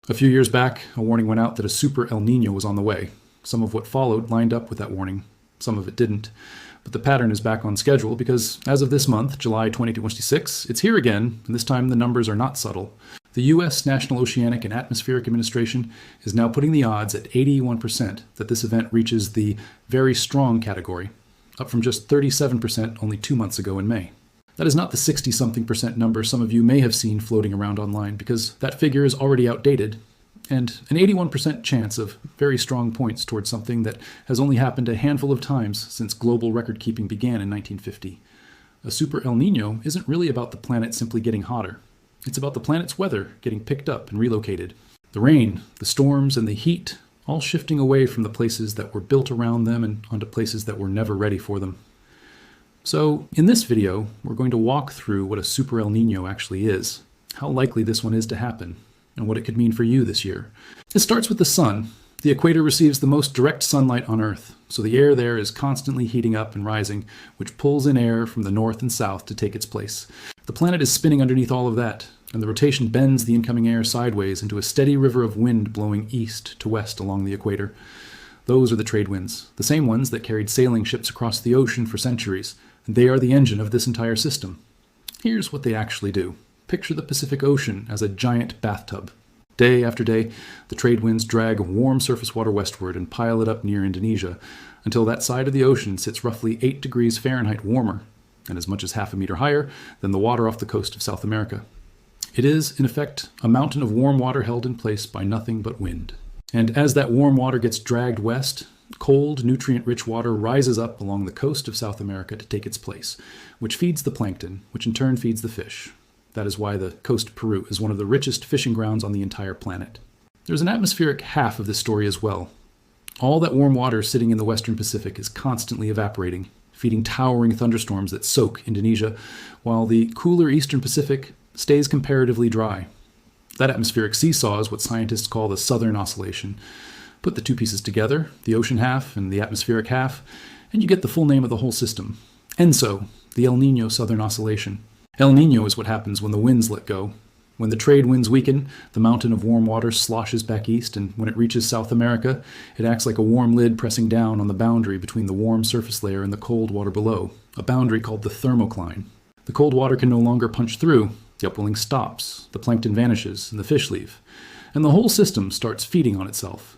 A few years back, a warning went out that a Super El Niño was on the way. Some of what followed lined up with that warning. Some of it didn't. But the pattern is back on schedule because as of this month, July 2026, it's here again, and this time the numbers are not subtle. The U.S. National Oceanic and Atmospheric Administration is now putting the odds at 81% that this event reaches the very strong category, up from just 37% only 2 months ago in May. That is not the 60-something% number some of you may have seen floating around online, because that figure is already outdated, and an 81% chance of very strong points towards something that has only happened a handful of times since global record-keeping began in 1950. A Super El Niño isn't really about the planet simply getting hotter. It's about the planet's weather getting picked up and relocated. The rain, the storms, and the heat all shifting away from the places that were built around them and onto places that were never ready for them. So, in this video, we're going to walk through what a Super El Niño actually is, how likely this one is to happen, and what it could mean for you this year. It starts with the sun. The equator receives the most direct sunlight on Earth, so the air there is constantly heating up and rising, which pulls in air from the north and south to take its place. The planet is spinning underneath all of that, and the rotation bends the incoming air sideways into a steady river of wind blowing east to west along the equator. Those are the trade winds, the same ones that carried sailing ships across the ocean for centuries. They are the engine of this entire system. Here's what they actually do. Picture the Pacific Ocean as a giant bathtub. Day after day, the trade winds drag warm surface water westward and pile it up near Indonesia, until that side of the ocean sits roughly 8 degrees Fahrenheit warmer, and as much as half a meter higher than the water off the coast of South America. It is, in effect, a mountain of warm water held in place by nothing but wind. And as that warm water gets dragged west, cold, nutrient-rich water rises up along the coast of South America to take its place, which feeds the plankton, which in turn feeds the fish. That is why the coast of Peru is one of the richest fishing grounds on the entire planet. There's an atmospheric half of this story as well. All that warm water sitting in the western Pacific is constantly evaporating, feeding towering thunderstorms that soak Indonesia, while the cooler eastern Pacific stays comparatively dry. That atmospheric seesaw is what scientists call the Southern Oscillation. Put the two pieces together, the ocean half and the atmospheric half, and you get the full name of the whole system. ENSO, the El Niño Southern Oscillation. El Niño is what happens when the winds let go. When the trade winds weaken, the mountain of warm water sloshes back east, and when it reaches South America, it acts like a warm lid pressing down on the boundary between the warm surface layer and the cold water below, a boundary called the thermocline. The cold water can no longer punch through, the upwelling stops, the plankton vanishes, and the fish leave, and the whole system starts feeding on itself.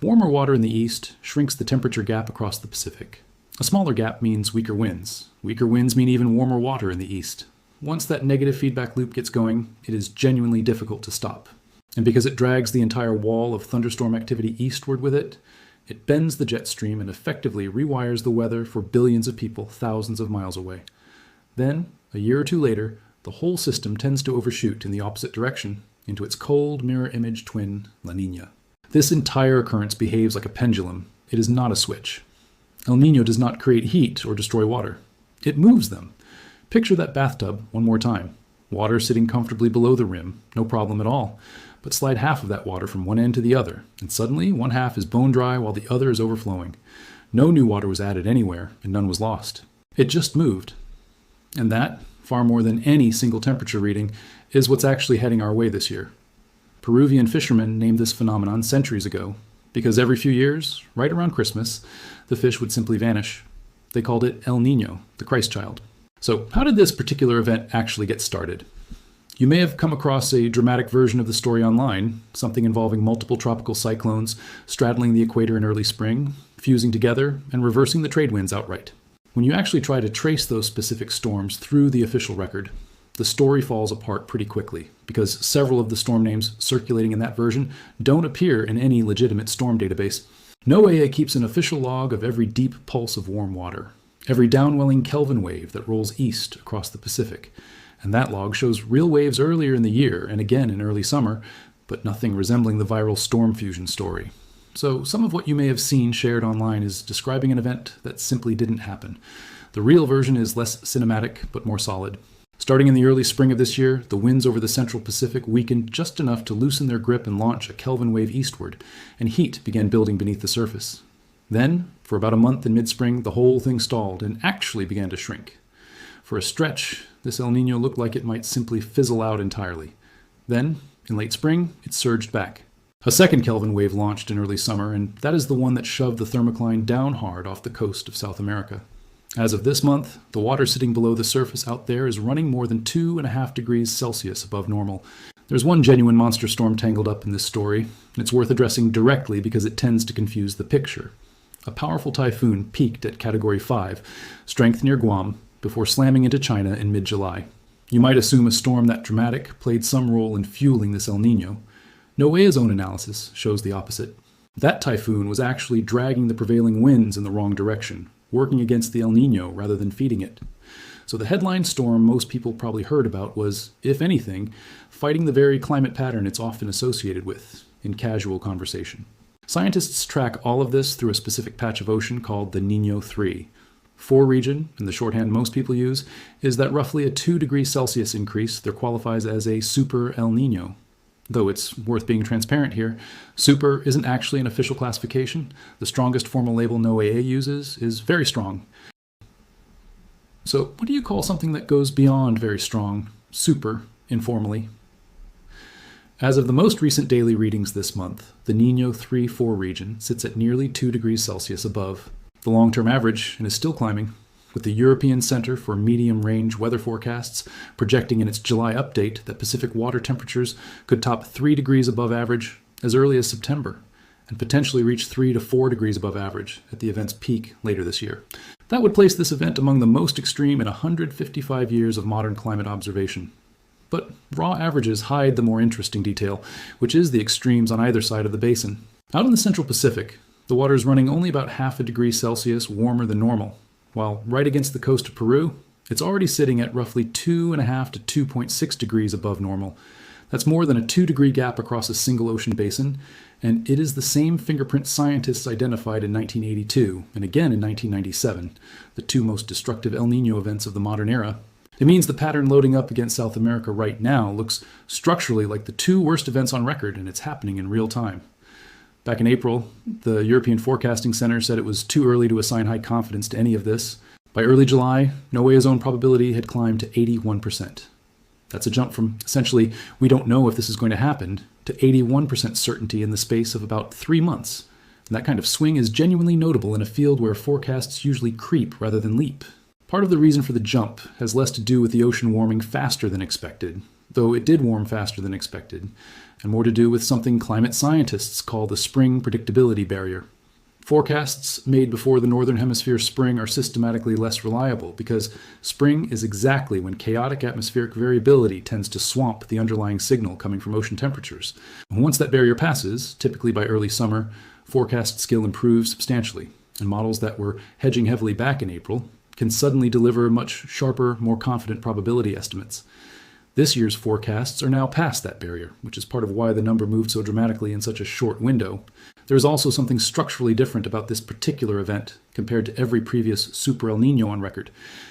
Warmer water in the east shrinks the temperature gap across the Pacific. A smaller gap means weaker winds. Weaker winds mean even warmer water in the east. Once that negative feedback loop gets going, it is genuinely difficult to stop. And because it drags the entire wall of thunderstorm activity eastward with it, it bends the jet stream and effectively rewires the weather for billions of people thousands of miles away. Then, a year or two later, the whole system tends to overshoot in the opposite direction into its cold mirror image twin, La Niña. This entire occurrence behaves like a pendulum. It is not a switch. El Niño does not create heat or destroy water. It moves them. Picture that bathtub one more time. Water sitting comfortably below the rim, no problem at all. But slide half of that water from one end to the other, and suddenly one half is bone dry while the other is overflowing. No new water was added anywhere, and none was lost. It just moved. And that, far more than any single temperature reading, is what's actually heading our way this year. Peruvian fishermen named this phenomenon centuries ago, because every few years, right around Christmas, the fish would simply vanish. They called it El Niño, the Christ child. So how did this particular event actually get started? You may have come across a dramatic version of the story online, something involving multiple tropical cyclones straddling the equator in early spring, fusing together, and reversing the trade winds outright. When you actually try to trace those specific storms through the official record, the story falls apart pretty quickly, because several of the storm names circulating in that version don't appear in any legitimate storm database. NOAA keeps an official log of every deep pulse of warm water, every downwelling Kelvin wave that rolls east across the Pacific, and that log shows real waves earlier in the year and again in early summer, but nothing resembling the viral storm fusion story. So some of what you may have seen shared online is describing an event that simply didn't happen. The real version is less cinematic, but more solid. Starting in the early spring of this year, the winds over the central Pacific weakened just enough to loosen their grip and launch a Kelvin wave eastward, and heat began building beneath the surface. Then, for about a month in mid-spring, the whole thing stalled and actually began to shrink. For a stretch, this El Niño looked like it might simply fizzle out entirely. Then, In late spring, it surged back. A second Kelvin wave launched in early summer, and that is the one that shoved the thermocline down hard off the coast of South America. As of this month, the water sitting below the surface out there is running more than 2.5 degrees Celsius above normal. There's one genuine monster storm tangled up in this story, and it's worth addressing directly because it tends to confuse the picture. A powerful typhoon peaked at Category 5, strength near Guam, before slamming into China in mid-July. You might assume a storm that dramatic played some role in fueling this El Niño. NOAA's own analysis shows the opposite. That typhoon was actually dragging the prevailing winds in the wrong direction, working against the El Niño rather than feeding it. So the headline storm most people probably heard about was, if anything, fighting the very climate pattern it's often associated with in casual conversation. Scientists track all of this through a specific patch of ocean called the Nino 3. 4 region, and the shorthand most people use, is that roughly a 2 degrees Celsius increase there qualifies as a Super El Niño. Though it's worth being transparent here, super isn't actually an official classification. The strongest formal label NOAA uses is very strong. So what do you call something that goes beyond very strong, super, informally? As of the most recent daily readings this month, the Nino 3-4 region sits at nearly 2 degrees Celsius above the long-term average and is still climbing, with the European Center for Medium-Range Weather Forecasts projecting in its July update that Pacific water temperatures could top 3 degrees above average as early as September, and potentially reach 3 to 4 degrees above average at the event's peak later this year. That would place this event among the most extreme in 155 years of modern climate observation. But raw averages hide the more interesting detail, which is the extremes on either side of the basin. Out in the Central Pacific, the water is running only about half a degree Celsius warmer than normal, while right against the coast of Peru, it's already sitting at roughly 2.5 to 2.6 degrees above normal. That's more than a 2-degree gap across a single ocean basin, and it is the same fingerprint scientists identified in 1982 and again in 1997, the 2 most destructive El Niño events of the modern era. It means the pattern loading up against South America right now looks structurally like the 2 worst events on record, and it's happening in real time. Back in April, the European Forecasting Center said it was too early to assign high confidence to any of this. By early July, NOAA's own probability had climbed to 81%. That's a jump from essentially, we don't know if this is going to happen, to 81% certainty in the space of about 3 months. And that kind of swing is genuinely notable in a field where forecasts usually creep rather than leap. Part of the reason for the jump has less to do with the ocean warming faster than expected, though it did warm faster than expected, and more to do with something climate scientists call the spring predictability barrier. Forecasts made before the Northern Hemisphere spring are systematically less reliable because spring is exactly when chaotic atmospheric variability tends to swamp the underlying signal coming from ocean temperatures. And once that barrier passes, typically by early summer, forecast skill improves substantially, and models that were hedging heavily back in April can suddenly deliver much sharper, more confident probability estimates. This year's forecasts are now past that barrier, which is part of why the number moved so dramatically in such a short window. There is also something structurally different about this particular event compared to every previous Super El Niño on record,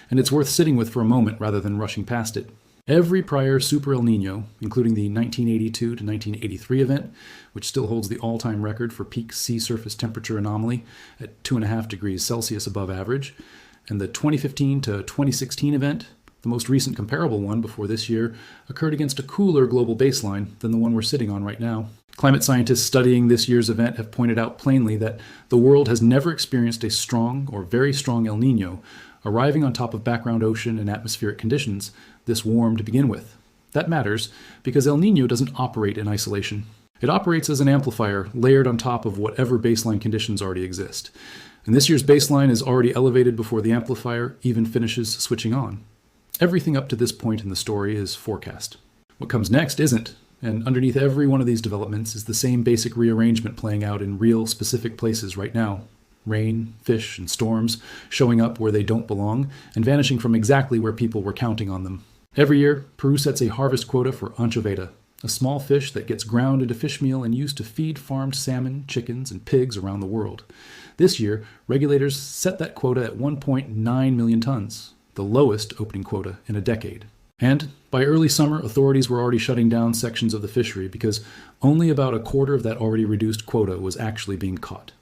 and it's worth sitting with for a moment rather than rushing past it. Every prior Super El Niño, including the 1982 to 1983 event, which still holds the all-time record for peak sea surface temperature anomaly at 2.5 degrees Celsius above average, and the 2015 to 2016 event, the most recent comparable one before this year, occurred against a cooler global baseline than the one we're sitting on right now. Climate scientists studying this year's event have pointed out plainly that the world has never experienced a strong or very strong El Niño arriving on top of background ocean and atmospheric conditions this warm to begin with. That matters because El Niño doesn't operate in isolation. It operates as an amplifier layered on top of whatever baseline conditions already exist. And this year's baseline is already elevated before the amplifier even finishes switching on. Everything up to this point in the story is forecast. What comes next isn't, and underneath every one of these developments is the same basic rearrangement playing out in real, specific places right now. Rain, fish, and storms showing up where they don't belong and vanishing from exactly where people were counting on them. Every year, Peru sets a harvest quota for anchoveta, a small fish that gets ground into fish meal and used to feed farmed salmon, chickens, and pigs around the world. This year, regulators set that quota at 1.9 million tons. The lowest opening quota in a decade. And by early summer, authorities were already shutting down sections of the fishery because only about a quarter of that already reduced quota was actually being caught.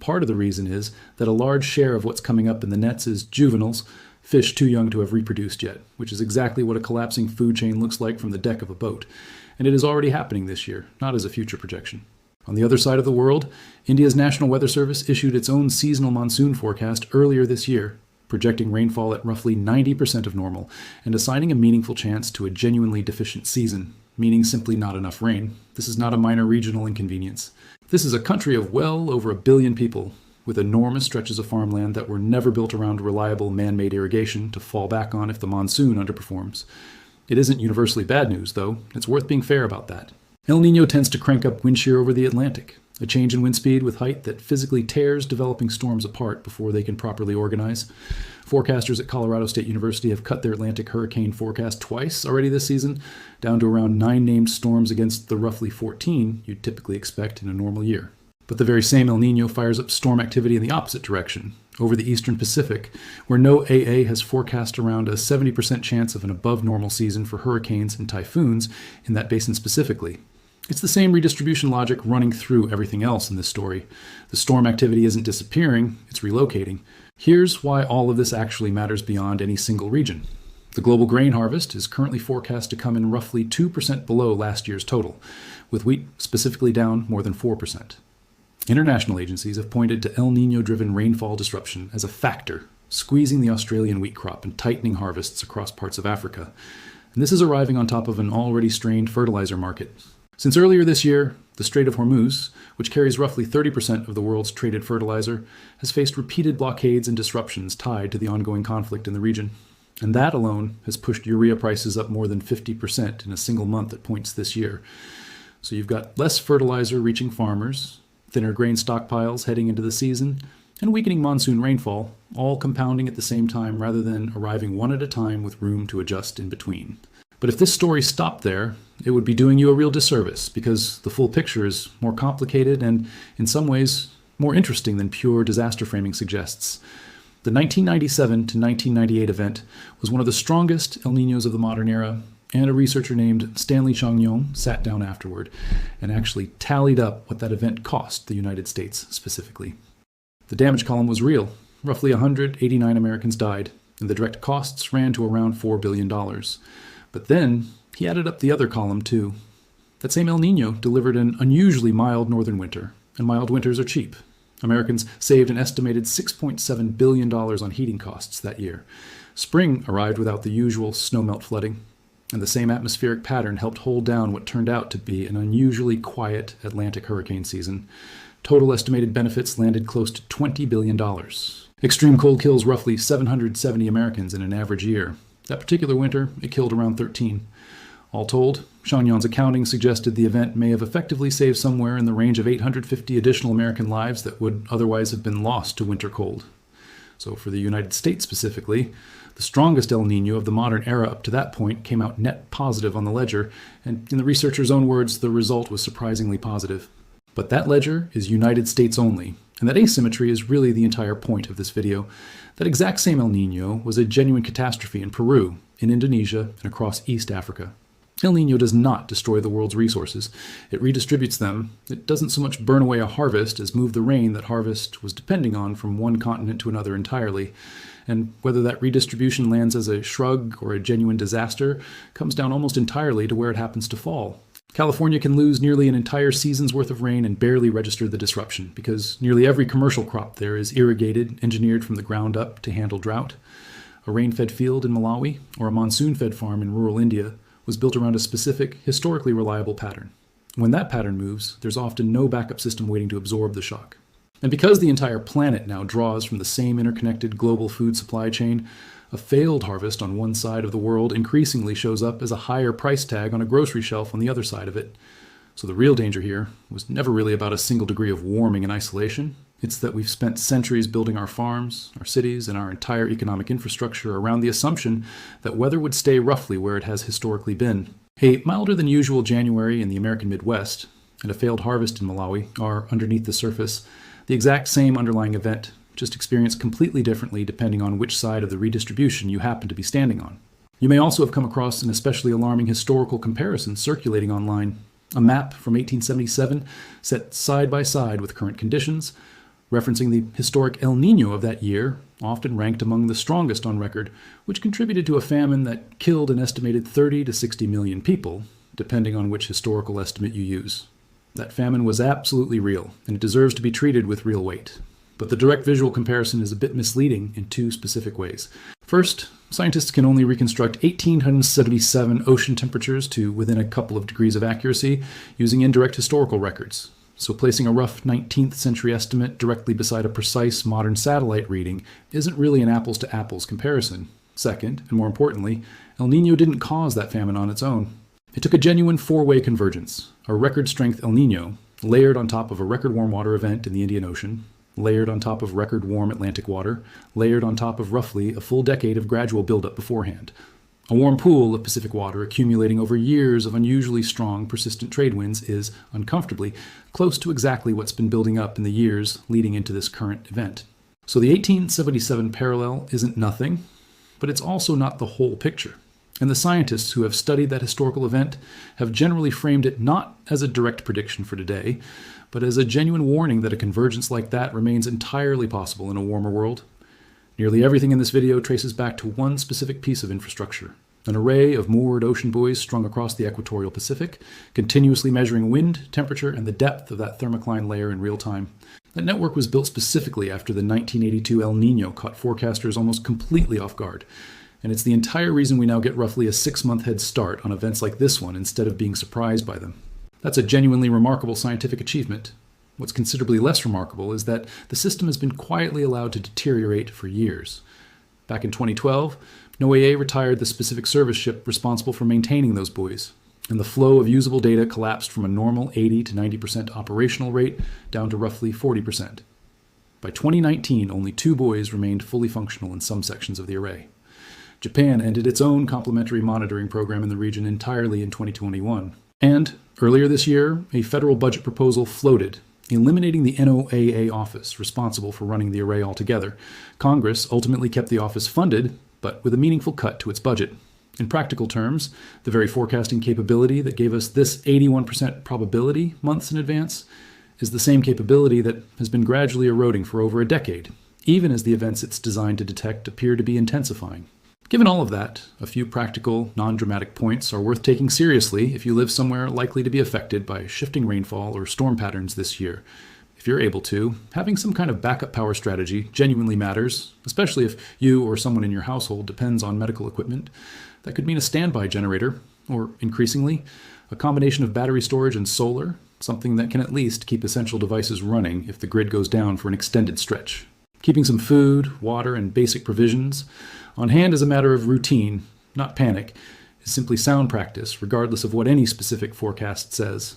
Part of the reason is that a large share of what's coming up in the nets is juveniles, fish too young to have reproduced yet, which is exactly what a collapsing food chain looks like from the deck of a boat. and it is already happening this year, not as a future projection. On the other side of the world, India's National Weather Service issued its own seasonal monsoon forecast earlier this year, projecting rainfall at roughly 90% of normal and assigning a meaningful chance to a genuinely deficient season, meaning simply not enough rain. This is not a minor regional inconvenience. This is a country of well over 1 billion people, with enormous stretches of farmland that were never built around reliable man-made irrigation to fall back on if the monsoon underperforms. It isn't universally bad news, though. It's worth being fair about that. El Niño tends to crank up wind shear over the Atlantic, a change in wind speed with height that physically tears developing storms apart before they can properly organize. Forecasters at Colorado State University have cut their Atlantic hurricane forecast twice already this season, down to around 9 named storms against the roughly 14 you'd typically expect in a normal year. But the very same El Niño fires up storm activity in the opposite direction, over the eastern Pacific, where NOAA has forecast around a 70% chance of an above-normal season for hurricanes and typhoons in that basin specifically. It's the same redistribution logic running through everything else in this story. The storm activity isn't disappearing, it's relocating. Here's why all of this actually matters beyond any single region. The global grain harvest is currently forecast to come in roughly 2% below last year's total, with wheat specifically down more than 4%. International agencies have pointed to El Niño-driven rainfall disruption as a factor, squeezing the Australian wheat crop and tightening harvests across parts of Africa. And this is arriving on top of an already strained fertilizer market. Since earlier this year, the Strait of Hormuz, which carries roughly 30% of the world's traded fertilizer, has faced repeated blockades and disruptions tied to the ongoing conflict in the region. And that alone has pushed urea prices up more than 50% in a single month at points this year. So you've got less fertilizer reaching farmers, thinner grain stockpiles heading into the season, and weakening monsoon rainfall, all compounding at the same time rather than arriving one at a time with room to adjust in between. But if this story stopped there, it would be doing you a real disservice, because the full picture is more complicated and, in some ways, more interesting than pure disaster framing suggests. The 1997 to 1998 event was one of the strongest El Niños of the modern era, and a researcher named Stanley Changyong sat down afterward and actually tallied up what that event cost the United States specifically. The damage column was real. Roughly 189 Americans died, and the direct costs ran to around $4 billion. But then he added up the other column too. That same El Niño delivered an unusually mild northern winter, and mild winters are cheap. Americans saved an estimated $6.7 billion on heating costs that year. Spring arrived without the usual snowmelt flooding, and the same atmospheric pattern helped hold down what turned out to be an unusually quiet Atlantic hurricane season. Total estimated benefits landed close to $20 billion. Extreme cold kills roughly 770 Americans in an average year. That particular winter, it killed around 13. All told, Changyong's accounting suggested the event may have effectively saved somewhere in the range of 850 additional American lives that would otherwise have been lost to winter cold. So for the United States specifically, the strongest El Niño of the modern era up to that point came out net positive on the ledger, and in the researcher's own words, the result was surprisingly positive. But that ledger is United States only, and that asymmetry is really the entire point of this video. That exact same El Niño was a genuine catastrophe in Peru, in Indonesia, and across East Africa. El Niño does not destroy the world's resources. It redistributes them. It doesn't so much burn away a harvest as move the rain that harvest was depending on from one continent to another entirely. And whether that redistribution lands as a shrug or a genuine disaster comes down almost entirely to where it happens to fall. California can lose nearly an entire season's worth of rain and barely register the disruption, because nearly every commercial crop there is irrigated, engineered from the ground up to handle drought. A rain-fed field in Malawi, or a monsoon-fed farm in rural India, was built around a specific, historically reliable pattern. When that pattern moves, there's often no backup system waiting to absorb the shock. And because the entire planet now draws from the same interconnected global food supply chain, a failed harvest on one side of the world increasingly shows up as a higher price tag on a grocery shelf on the other side of it. So the real danger here was never really about a single degree of warming and isolation. It's that we've spent centuries building our farms, our cities, and our entire economic infrastructure around the assumption that weather would stay roughly where it has historically been. A milder than usual January in the American Midwest and a failed harvest in Malawi are, underneath the surface, the exact same underlying event, just experienced completely differently depending on which side of the redistribution you happen to be standing on. You may also have come across an especially alarming historical comparison circulating online. A map from 1877 set side by side with current conditions, referencing the historic El Niño of that year, often ranked among the strongest on record, which contributed to a famine that killed an estimated 30 to 60 million people, depending on which historical estimate you use. That famine was absolutely real, and it deserves to be treated with real weight. But the direct visual comparison is a bit misleading in two specific ways. First, scientists can only reconstruct 1877 ocean temperatures to within a couple of degrees of accuracy using indirect historical records. So placing a rough 19th century estimate directly beside a precise modern satellite reading isn't really an apples to apples comparison. Second, and more importantly, El Nino didn't cause that famine on its own. It took a genuine four-way convergence, a record-strength El Nino, layered on top of a record warm water event in the Indian Ocean, layered on top of record warm Atlantic water, layered on top of roughly a full decade of gradual buildup beforehand. A warm pool of Pacific water accumulating over years of unusually strong, persistent trade winds is, uncomfortably, close to exactly what's been building up in the years leading into this current event. So the 1877 parallel isn't nothing, but it's also not the whole picture. And the scientists who have studied that historical event have generally framed it not as a direct prediction for today, but as a genuine warning that a convergence like that remains entirely possible in a warmer world. Nearly everything in this video traces back to one specific piece of infrastructure, an array of moored ocean buoys strung across the equatorial Pacific, continuously measuring wind, temperature, and the depth of that thermocline layer in real time. That network was built specifically after the 1982 El Nino caught forecasters almost completely off guard, and it's the entire reason we now get roughly a 6-month head start on events like this one instead of being surprised by them. That's a genuinely remarkable scientific achievement. What's considerably less remarkable is that the system has been quietly allowed to deteriorate for years. Back in 2012, NOAA retired the specific service ship responsible for maintaining those buoys, and the flow of usable data collapsed from a normal 80 to 90% operational rate down to roughly 40%. By 2019, only 2 buoys remained fully functional in some sections of the array. Japan ended its own complementary monitoring program in the region entirely in 2021. And earlier this year, a federal budget proposal floated, eliminating the NOAA office responsible for running the array altogether. Congress ultimately kept the office funded, but with a meaningful cut to its budget. In practical terms, the very forecasting capability that gave us this 81% probability months in advance is the same capability that has been gradually eroding for over a decade, even as the events it's designed to detect appear to be intensifying. Given all of that, a few practical, non-dramatic points are worth taking seriously if you live somewhere likely to be affected by shifting rainfall or storm patterns this year. If you're able to, having some kind of backup power strategy genuinely matters, especially if you or someone in your household depends on medical equipment. That could mean a standby generator, or increasingly, a combination of battery storage and solar, something that can at least keep essential devices running if the grid goes down for an extended stretch. Keeping some food, water, and basic provisions on hand as a matter of routine, not panic, is simply sound practice, regardless of what any specific forecast says.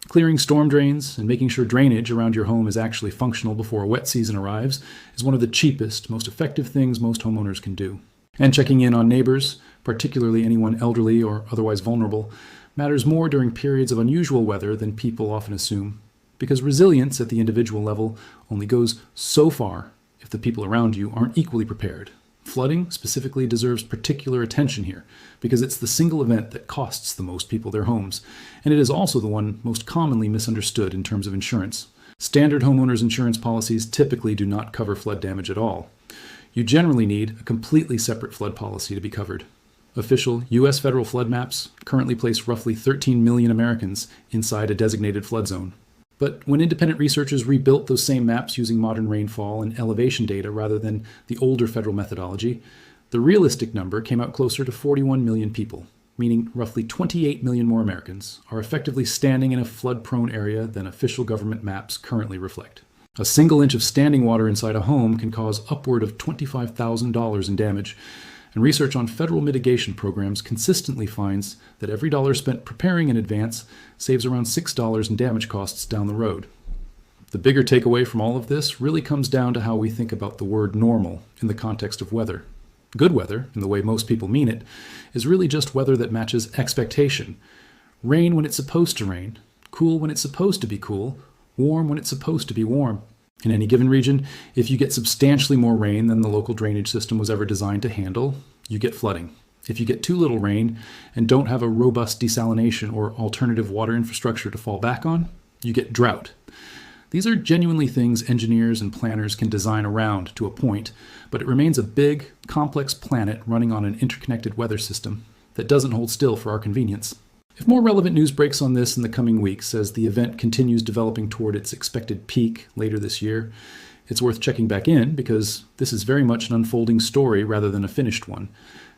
Clearing storm drains and making sure drainage around your home is actually functional before a wet season arrives is one of the cheapest, most effective things most homeowners can do. And checking in on neighbors, particularly anyone elderly or otherwise vulnerable, matters more during periods of unusual weather than people often assume, because resilience at the individual level only goes so far if the people around you aren't equally prepared. Flooding specifically deserves particular attention here, because it's the single event that costs the most people their homes, and it is also the one most commonly misunderstood in terms of insurance. Standard homeowners insurance policies typically do not cover flood damage at all. You generally need a completely separate flood policy to be covered. Official U.S. federal flood maps currently place roughly 13 million Americans inside a designated flood zone. But when independent researchers rebuilt those same maps using modern rainfall and elevation data rather than the older federal methodology, the realistic number came out closer to 41 million people, meaning roughly 28 million more Americans are effectively standing in a flood-prone area than official government maps currently reflect. A single inch of standing water inside a home can cause upward of $25,000 in damage, and research on federal mitigation programs consistently finds that every dollar spent preparing in advance saves around $6 in damage costs down the road. The bigger takeaway from all of this really comes down to how we think about the word normal in the context of weather. Good weather, in the way most people mean it, is really just weather that matches expectation. Rain when it's supposed to rain, cool when it's supposed to be cool, warm when it's supposed to be warm. In any given region, if you get substantially more rain than the local drainage system was ever designed to handle, you get flooding. If you get too little rain and don't have a robust desalination or alternative water infrastructure to fall back on, you get drought. These are genuinely things engineers and planners can design around to a point, but it remains a big, complex planet running on an interconnected weather system that doesn't hold still for our convenience. If more relevant news breaks on this in the coming weeks as the event continues developing toward its expected peak later this year, it's worth checking back in because this is very much an unfolding story rather than a finished one.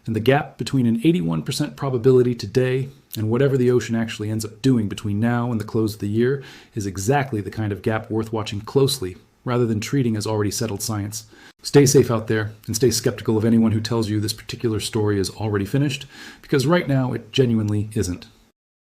And the gap between an 81% probability today and whatever the ocean actually ends up doing between now and the close of the year is exactly the kind of gap worth watching closely rather than treating as already settled science. Stay safe out there and stay skeptical of anyone who tells you this particular story is already finished, because right now it genuinely isn't.